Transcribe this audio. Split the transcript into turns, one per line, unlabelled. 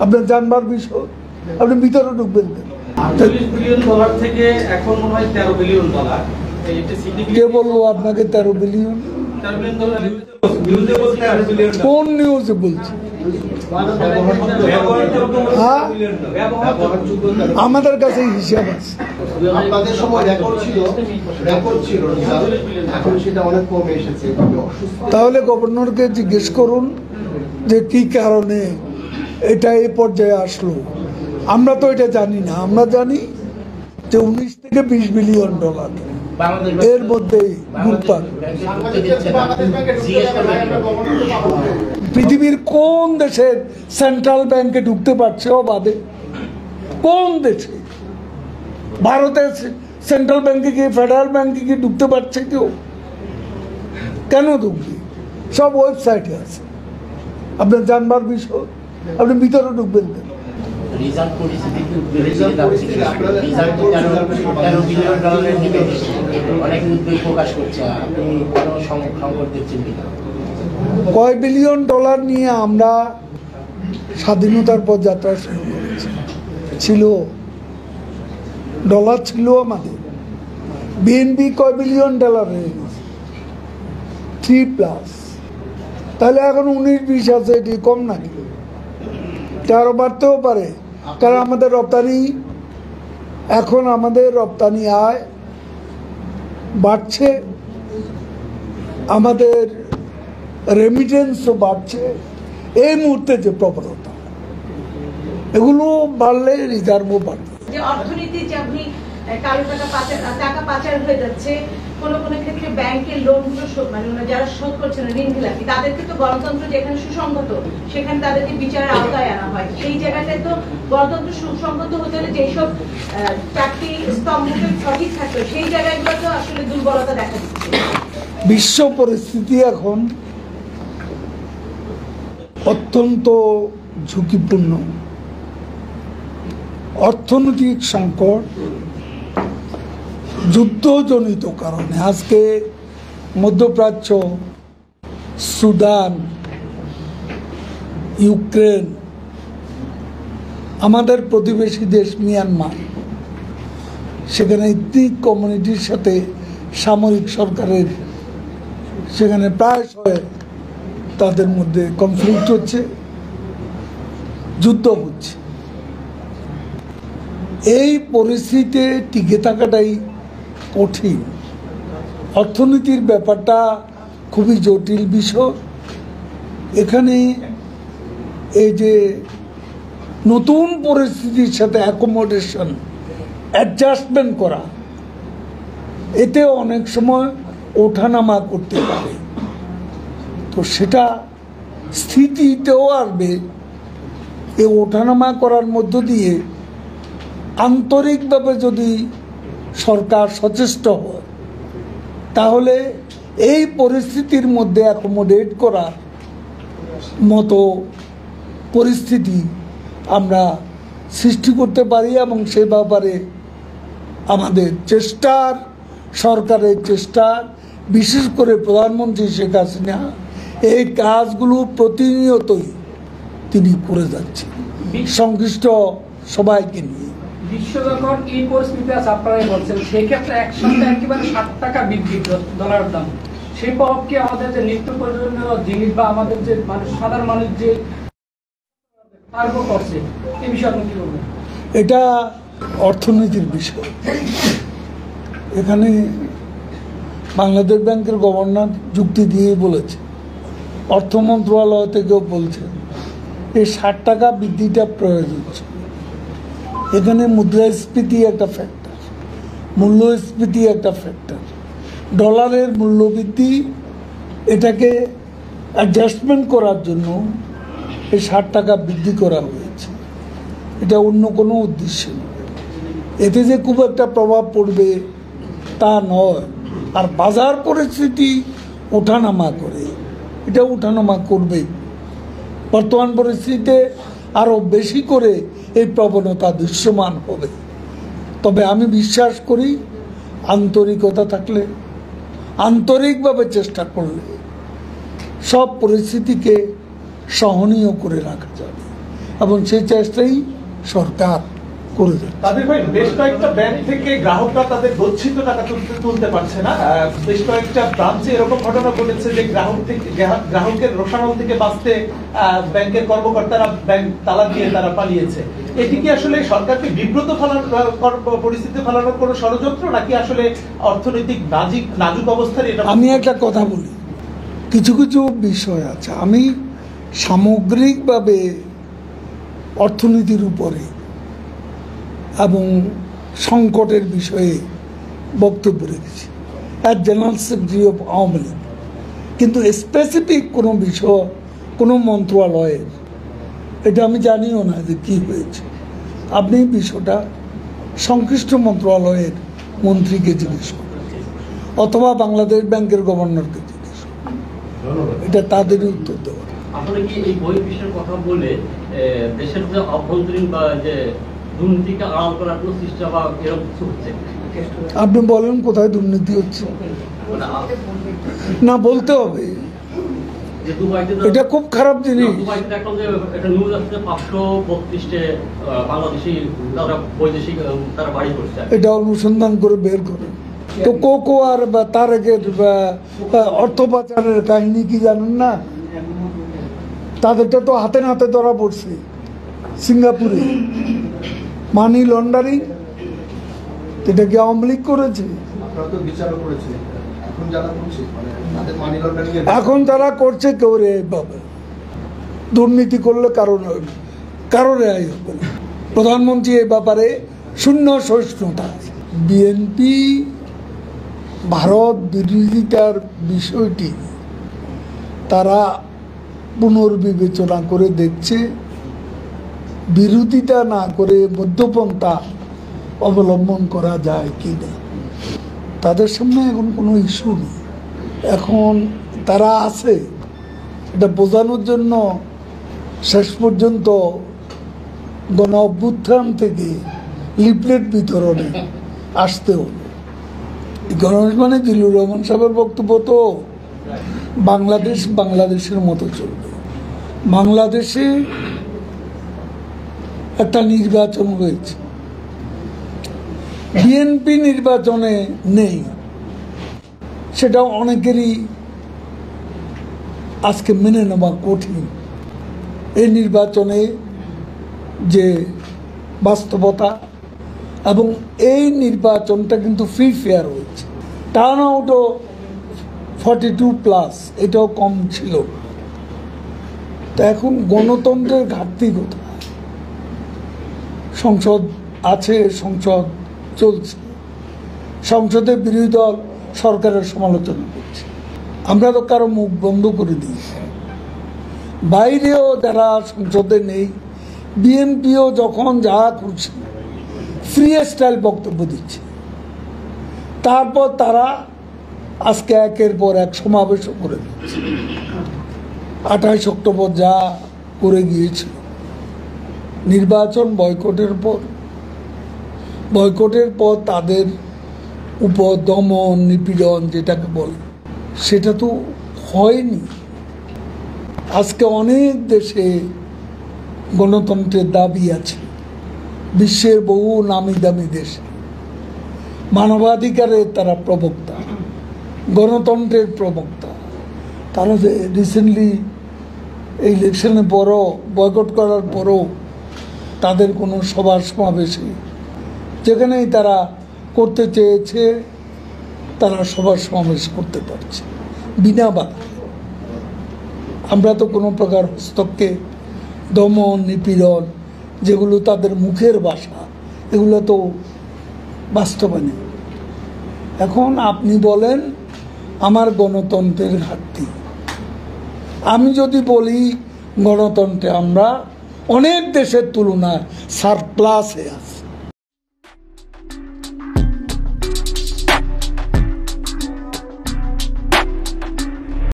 আপনার জানবার বিষয়, আপনি ভিতরে ঢুকবেন কেন?
$48 বিলিয়ন থেকে এখন মনে হয় $13 বিলিয়ন।
কে বললো আপনাকে 13 বিলিয়ন? কোন নিউজে বলছে? আমাদের কাছে হিসাব আছে।
আপনাদের সময় রেকর্ড ছিল এখন সেটা অনেক কমে এসেছে।
তাহলে গভর্নরকে জিজ্ঞেস করুন যে কি কারণে এটা এই পর্যায়ে আসলো। আমরা তো এটা জানি না। আমরা জানি যে 19 থেকে $20 বিলিয়ন এর মধ্যেই ঘুরপাক। পৃথিবীর কোন দেশের সেন্ট্রাল ব্যাংকে ঢুকতে পারছে অবাধে? কোন দেশে? ভারতের সেন্ট্রাল ব্যাংকে কি, ফেডারেল ব্যাংকে কি ঢুকতে পারছে কেউ? কেন ঢুকবে? সব ওয়েবসাইটে আছে। আপনার জানবার বিষয়, আপনি ভিতরে ঢুকবেন কেন? কয় বিলিয়ন ডলার নিয়ে আমরা স্বাধীনতার পর যাত্রা শুরু করেছি। ছিল ডলার, ছিল আমাদের। বিএনপি কয় বিলিয়ন ডলার হয়ে গেছে? 3+। তাহলে এখন 19-20 আছে, এটি কম নাকি? আরো বাড়তেও পারে, কারণ আমাদের রপ্তানি, এখন আমাদের রপ্তানি আয় বাড়ছে, আমাদের রেমিটেন্সও বাড়ছে। এই মুহূর্তে যে প্রবণতা, এগুলো বাড়লে রিজার্ভও বাড়বে।
যে অর্থনীতি, যে আপনি কালো টাকা পাচার হয়ে যাচ্ছে, কোন কোন ক্ষেত্রে ব্যাংকের লোনগুলো মানে যারা শোধ করছেন ঋণ খেলাপি, তাদেরকে তো গণতন্ত্র যেখানে সুসংগত সেখানে তাদেরকে বিচারের আওতায় আনা হয়। সেই জায়গাটায় তো গণতন্ত্র সুসংগত হতে হলে যেসব 4টি স্তম্ভ সঠিক থাকতো, সেই জায়গাগুলো তো আসলে দুর্বলতা দেখা দিচ্ছে।
বিশ্ব পরিস্থিতি এখন অত্যন্ত ঝুঁকিপূর্ণ। অর্থনৈতিক সংকট, যুদ্ধজনিত কারণে আজকে মধ্যপ্রাচ্য, সুদান, ইউক্রেন, আমাদের প্রতিবেশী দেশ মিয়ানমার, সেখানে এথনিক কমিউনিটির সাথে সামরিক সরকারের সেখানে প্রায়শই তাদের মধ্যে কনফ্লিক্ট হচ্ছে, যুদ্ধ হচ্ছে। এই পরিস্থিতিতে টিকে থাকাটাই কঠিন। অর্থনীতির ব্যাপারটা খুবই জটিল বিষয়। এখানে এই যে নতুন পরিস্থিতির সাথে অ্যাকোমোডেশন, অ্যাডজাস্টমেন্ট করা, এতে অনেক সময় ওঠানামা করতে পারে। তো সেটা স্থিতিতেও আসবে। এই ওঠানামা করার মধ্য দিয়ে আন্তরিকভাবে যদি সরকার সচেষ্ট হয়, তাহলে এই পরিস্থিতির মধ্যে অ্যাকোমোডেট করার মতো পরিস্থিতি আমরা সৃষ্টি করতে পারি। এবং সে ব্যাপারে আমাদের চেষ্টার, সরকারের চেষ্টা, বিশেষ করে প্রধানমন্ত্রী শেখ হাসিনা এই কাজগুলো প্রতিনিয়তই তিনি করে যাচ্ছেন সংশ্লিষ্ট সবাইকে নিয়ে।
বিশ্ব যখন এই পরিস্থিতি আছে, আপনারাই বলছেন, সেই ক্ষেত্রে একসাথে একেবারে $60 বৃদ্ধি ডলারের দাম, সেই প্রভাব কি আমাদের যে নিত্য প্রয়োজনীয় জিনিস বা আমাদের যে সাধারণ মানুষ যে করছে, এই বিষয়ে আপনি কি বলবেন?
এটা অর্থনীতির বিষয়। এখানে বাংলাদেশ ব্যাংকের গভর্নর যুক্তি দিয়ে বলেছে, অর্থ মন্ত্রণালয় থেকেও বলছে এই $60 বৃদ্ধিটা প্রয়োজন ছিল। এখানে মুদ্রাস্ফীতি একটা ফ্যাক্টর, মূল্যস্ফীতি একটা ফ্যাক্টর, ডলারের মূল্যবৃদ্ধি, এটাকে অ্যাডজাস্টমেন্ট করার জন্য এই $60 বৃদ্ধি করা হয়েছে। এটা অন্য কোনো উদ্দেশ্য নয়। এতে যে খুব একটা প্রভাব পড়বে তা নয়। আর বাজার পরিস্থিতি ওঠানামা করে, এটা ওঠানামা করবে। বর্তমান পরিস্থিতিতে আরও বেশি করে এই প্রবণতা দৃশ্যমান হবে। তবে আমি বিশ্বাস করি আন্তরিকতা থাকলে, আন্তরিকভাবে চেষ্টা করলে সব পরিস্থিতিকে সহনীয় করে রাখা যাবে। এবং সেই চেষ্টাই সরকার করে যাচ্ছে।
তাদের ভাই বেশ কয়েকটা ব্যাংক থেকে গ্রাহকরা তাদের গচ্ছিত টাকা তুলতে পারছে না। বেশ কয়েকটা ব্রাঞ্চে এরকম ঘটনা ঘটেছে যে গ্রাহকের রোষানল থেকে বাঁচতে ব্যাংকের কর্মকর্তারা ব্যাংক তালা দিয়ে তারা পালিয়েছে। এটি কি আসলে সরকারকে বিব্রত পরিস্থিতি ফেলানোর কোনো ষড়যন্ত্র, নাকি আসলে অর্থনৈতিক নাজুক অবস্থার এটা?
আমি একটা কথা বলি, কিছু কিছু বিষয় আছে, আমি সামগ্রিকভাবে অর্থনীতির উপরে এবং সংকটের বিষয়ে বক্তব্য রেখেছি as general secretary of Awami League, কিন্তু স্পেসিফিক কোনো বিষয় কোনো মন্ত্রণালয়ের এটা আমি জানিও না যে কী হয়েছে। আপনি বিষয়টা সংশ্লিষ্ট মন্ত্রণালয়ের মন্ত্রীকে জিজ্ঞেস করুন অথবা বাংলাদেশ ব্যাংকের গভর্নরকে জিজ্ঞেস করুন, এটা তাদেরই উত্তর দেওয়া।
আসলে কি এই বহির্বিশ্বের কথা বলে দেশের যে অভ্যন্তরীণ বা যে দুর্নীতিকে আড়াল করার কোনো চেষ্টা বা এরকম কিছু হচ্ছে?
আপনি বলেন কোথায় দুর্নীতি হচ্ছে? না, বলতে হবে,
যে দুবাইতে
এটা খুব খারাপ জিনিস।
দুবাইতে দেখলাম যে একটা নিউজ আসছে 532 বাংলাদেশি তারা বৈদেশিক তারা বাড়ি করছে।
এটা অনুসন্ধান করে বের করে। তো কোকো আর বা তারেকের অর্থ পাচারের কাহিনী কি জানেন না? তাদেরটা তো হাতে নাতে ধরা পড়ছে সিঙ্গাপুরে, মানি লন্ডারিং। এটা কি আওয়ামী লীগ করেছে?
আপনারা তো বিচারও করেছেন, এখন যারা করছে মানে তাদের মানি লন্ডারিং
এখন তারা করছে কেউ রেহাই পাবে, দুর্নীতি করলে কারো রেহাই হবে না। প্রধানমন্ত্রী এই ব্যাপারে শূন্য সহিষ্ণুতা। বিএনপি ভারত বিরোধিতার বিষয়টি তারা পুনর্বিবেচনা করে দেখছে, বিরোধিতা না করে মধ্যপন্থা অবলম্বন করা যায় কি না। তাদের সামনে এখন কোনো ইস্যু নেই, এখন তারা আছে এটা বোঝানোর জন্য শেষ পর্যন্ত গণ অভ্যুত্থান থেকে লিফলেট বিতরণে আসতে হলো। গণমানুষ মানে জিল্লুর রহমান সাহেবের বক্তব্য তো বাংলাদেশের মতো চলবে। বাংলাদেশে একটা নির্বাচন হয়েছে, বিএনপি নির্বাচনে নেই, সেটা অনেকেরই আজকে মেনে নেওয়া কঠিন। এই নির্বাচনে যে বাস্তবতা এবং এই নির্বাচনটা কিন্তু ফ্রি ফেয়ার হয়েছে, টার্ন আউটও 42+, এটাও কম ছিল। তা এখন গণতন্ত্রের ঘাটতি কোথায়? সংসদ আছে, সংসদ চলছে, সংসদে বিরোধী দল সরকারের সমালোচনা করছে, আমরা তো কারো মুখ বন্ধ করে দিয়েছি। বাইরেও যারা সংসদে নেই, বিএনপিও যখন যা করছে ফ্রি স্টাইল বক্তব্য দিচ্ছে, তারপর তারা আজকে একের পর এক সমাবেশও করে দিচ্ছে। 28 অক্টোবর যা করে গিয়েছিল, নির্বাচন বয়কটের পর তাদের উপর দমন নিপীড়ন যেটাকে বলে সেটা তো হয়নি। আজকে অনেক দেশে গণতন্ত্রের দাবি আছে, বিশ্বের বহু নামি দামি দেশে মানবাধিকারের তারা প্রবক্তা, গণতন্ত্রের প্রবক্তা। তারা যে রিসেন্টলি এই ইলেকশনের পরও বয়কট করার পরও তাদের কোনো সভা সমাবেশে যেখানেই তারা করতে চেয়েছে তারা সভা সমাবেশ করতে পারছে বিনা বাধা। আমরা তো কোনো প্রকার হস্তক্ষেপ, দমন নিপীড়ন যেগুলো তাদের মুখের ভাষা, এগুলো তো বাস্তবে নেই। এখন আপনি বলেন আমার গণতন্ত্রের ঘাটতি, আমি যদি বলি গণতন্ত্রে আমরা অনেক দেশের তুলনায় সারপ্লাসে আছি।